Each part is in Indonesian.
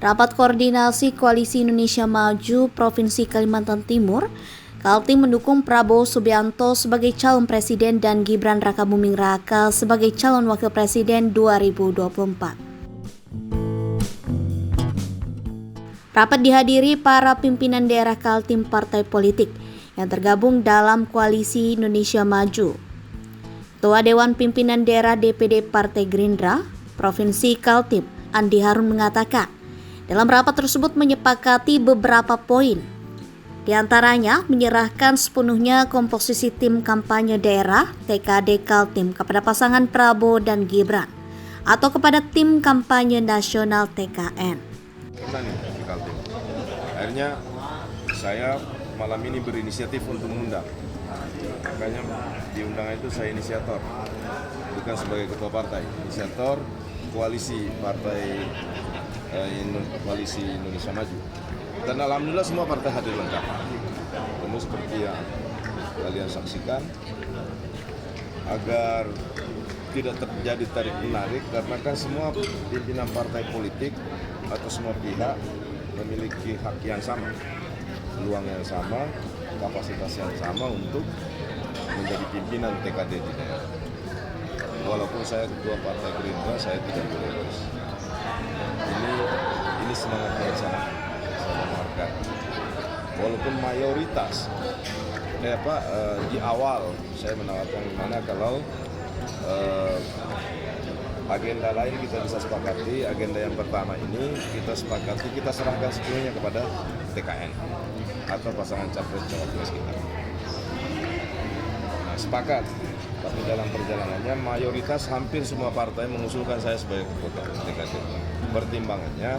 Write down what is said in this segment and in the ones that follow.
Rapat Koordinasi Koalisi Indonesia Maju Provinsi Kalimantan Timur, Kaltim mendukung Prabowo Subianto sebagai calon presiden dan Gibran Rakabuming Raka sebagai calon wakil presiden 2024. Rapat dihadiri para pimpinan daerah Kaltim partai politik yang tergabung dalam Koalisi Indonesia Maju. Ketua Dewan Pimpinan Daerah DPD Partai Gerindra Provinsi Kaltim, Andi Harun mengatakan, dalam rapat tersebut menyepakati beberapa poin. Di antaranya menyerahkan sepenuhnya komposisi tim kampanye daerah TKD Kaltim kepada pasangan Prabowo dan Gibran atau kepada tim kampanye nasional TKN. Di Kaltim. Akhirnya saya malam ini berinisiatif untuk mengundang. Makanya di undangan itu saya inisiator, bukan sebagai ketua partai, inisiator koalisi partai Koalisi Indonesia Maju. Dan alhamdulillah semua partai hadir lengkap. Tentu seperti yang kalian saksikan, agar tidak terjadi tarik menarik, karena kan semua pimpinan partai politik atau semua pihak memiliki hak yang sama, peluang yang sama, kapasitas yang sama untuk menjadi pimpinan TKD di daerah. Walaupun saya ketua partai Gerindra, saya tidak boleh egois. Ini semangat yang sama saya dengarkan. Walaupun mayoritas di awal saya menawarkan gimana kalau agenda lain kita bisa sepakati. Agenda yang pertama ini kita sepakati, kita serahkan sepenuhnya kepada TKN atau pasangan capres-cawapres kita. Nah, sepakat. Tapi dalam perjalanannya mayoritas hampir semua partai mengusulkan saya sebagai ketua TKD. Pertimbangannya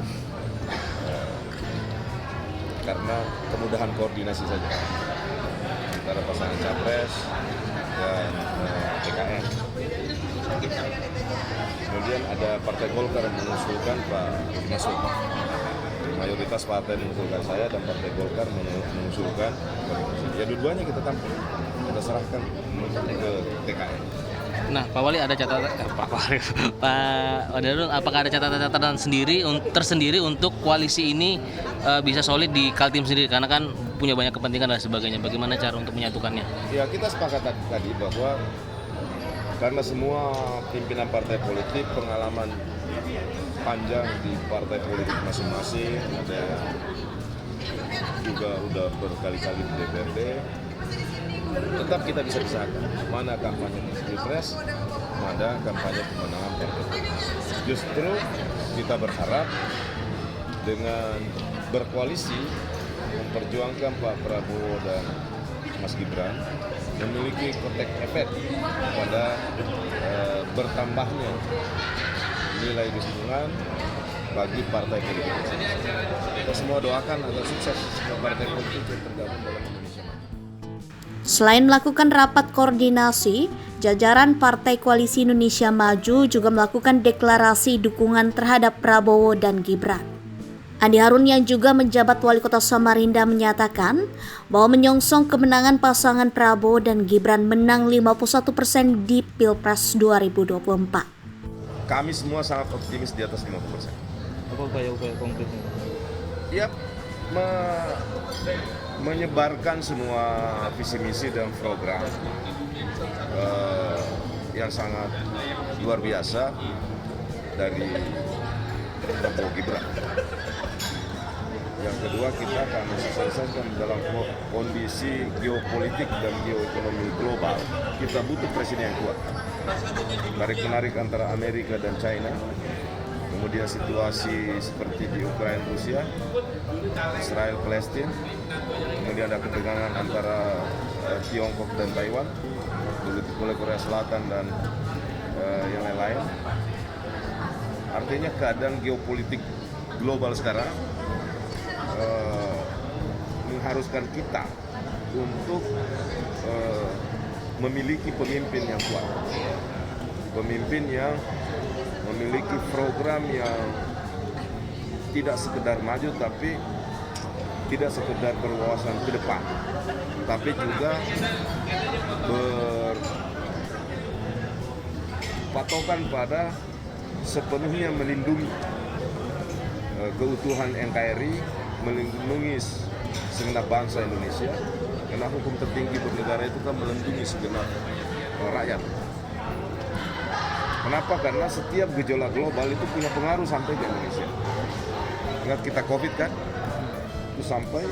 karena kemudahan koordinasi saja antara pasangan capres dan TKN. Kemudian ada Partai Golkar yang mengusulkan Pak Masud. Mayoritas partai mengusulkan saya dan Partai Golkar mengusulkan. Ya dua-duanya kita tampung, kita serahkan ke TKN. Nah, Pak Wali ada catatan, Pak Wadarul, apakah ada catatan tersendiri untuk koalisi ini bisa solid di Kaltim sendiri? Karena kan punya banyak kepentingan dan sebagainya. Bagaimana cara untuk menyatukannya? Ya, kita sepakat tadi bahwa karena semua pimpinan partai politik pengalaman panjang di partai politik masing-masing, ada juga udah berkali-kali di DPRD, tetap kita bisa pisahkan mana kampanye pilpres, mana kampanye pemenangan partai politik. Justru kita berharap dengan berkoalisi memperjuangkan Pak Prabowo dan Mas Gibran memiliki kotek efek pada bertambahnya nilai dukungan bagi partai politik. Kita semua doakan agar sukses semua partai politik yang tergabung dalam Indonesia Maju. Selain melakukan rapat koordinasi, jajaran Partai Koalisi Indonesia Maju juga melakukan deklarasi dukungan terhadap Prabowo dan Gibran. Andi Harun yang juga menjabat Wali Kota Samarinda menyatakan bahwa menyongsong kemenangan pasangan Prabowo dan Gibran menang 51% di Pilpres 2024. Kami semua sangat optimis di atas 50%. Apa upaya-upaya konkretnya? Ya, menyebarkan semua visi misi dan program yang sangat luar biasa dari Prabowo Gibran. Yang kedua, kita akan sukses dalam kondisi geopolitik dan geoekonomi global. Kita butuh presiden yang kuat. Tarik-menarik antara Amerika dan China, kemudian situasi seperti di Ukraina, Rusia, Israel, Palestina, kemudian ada ketegangan antara Tiongkok dan Taiwan, begitu pula Korea Selatan dan yang lain-lain. Artinya keadaan geopolitik global sekarang mengharuskan kita untuk memiliki pemimpin yang kuat, pemimpin yang memiliki program yang tidak sekedar maju, tapi tidak sekedar berwawasan ke depan, tapi juga berpatokan pada sepenuhnya melindungi keutuhan NKRI, melindungi segenap bangsa Indonesia, karena hukum tertinggi bernegara itu kan melindungi segenap rakyat. Kenapa? Karena setiap gejolak global itu punya pengaruh sampai ke Indonesia. Ingat kita COVID kan, itu sampai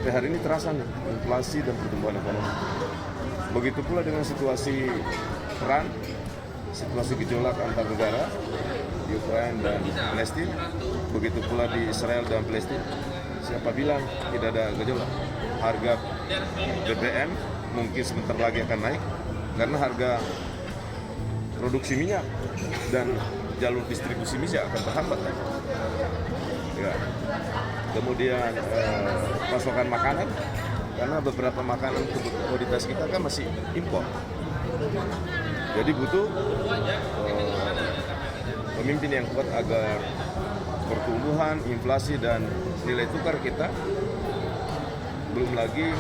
hari ini terasa nih, inflasi dan pertumbuhan ekonomi. Begitu pula dengan situasi perang, situasi gejolak antar negara, di Ukraina dan Palestina, begitu pula di Israel dan Palestina. Siapa bilang tidak ada gejolak? Harga BBM mungkin sebentar lagi akan naik karena harga produksi minyak dan jalur distribusi minyak akan terhambat. Ya. Kemudian pasokan makanan, karena beberapa makanan komoditas kita kan masih impor. Jadi butuh pemimpin yang kuat agar pertumbuhan, inflasi dan nilai tukar kita, belum lagi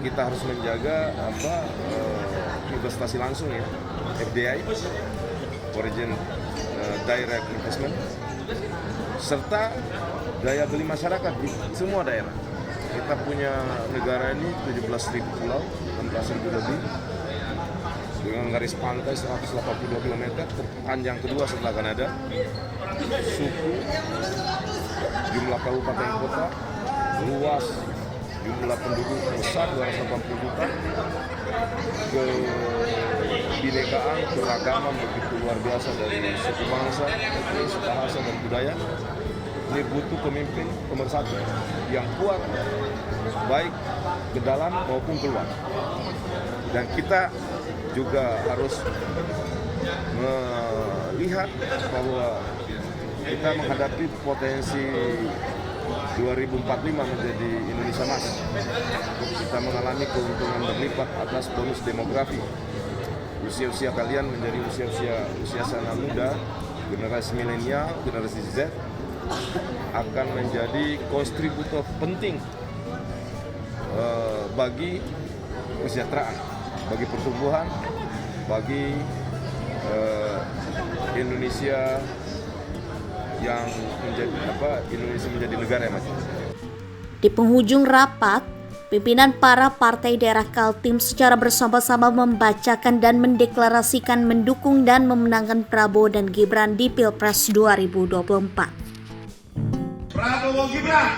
kita harus menjaga investasi langsung ya, FDI, Foreign Direct Investment, serta daya beli masyarakat di semua daerah. Kita punya negara ini 17.000 pulau, 16.000 lebih, dengan garis pantai 182 km, terpanjang kedua setelah Kanada, suku, jumlah kabupaten kota, luas, jumlah penduduk besar 280 juta, kebinekaan, keragaman begitu luar biasa dari suku bangsa, etnis, bahasa dan budaya. Ini butuh pemimpin nomor satu yang kuat, baik ke dalam maupun keluar. Dan kita juga harus melihat bahwa kita menghadapi potensi 2045 menjadi Indonesia Emas. Kita mengalami keuntungan berlipat atas bonus demografi. Usia-usia kalian menjadi usia sana muda, generasi milenial, generasi Z akan menjadi kontributor penting bagi kesejahteraan, bagi pertumbuhan, bagi Indonesia yang Indonesia menjadi negara yang maju. Di penghujung rapat, pimpinan para partai daerah Kaltim secara bersama-sama membacakan dan mendeklarasikan mendukung dan memenangkan Prabowo dan Gibran di Pilpres 2024. Prabowo Gibran.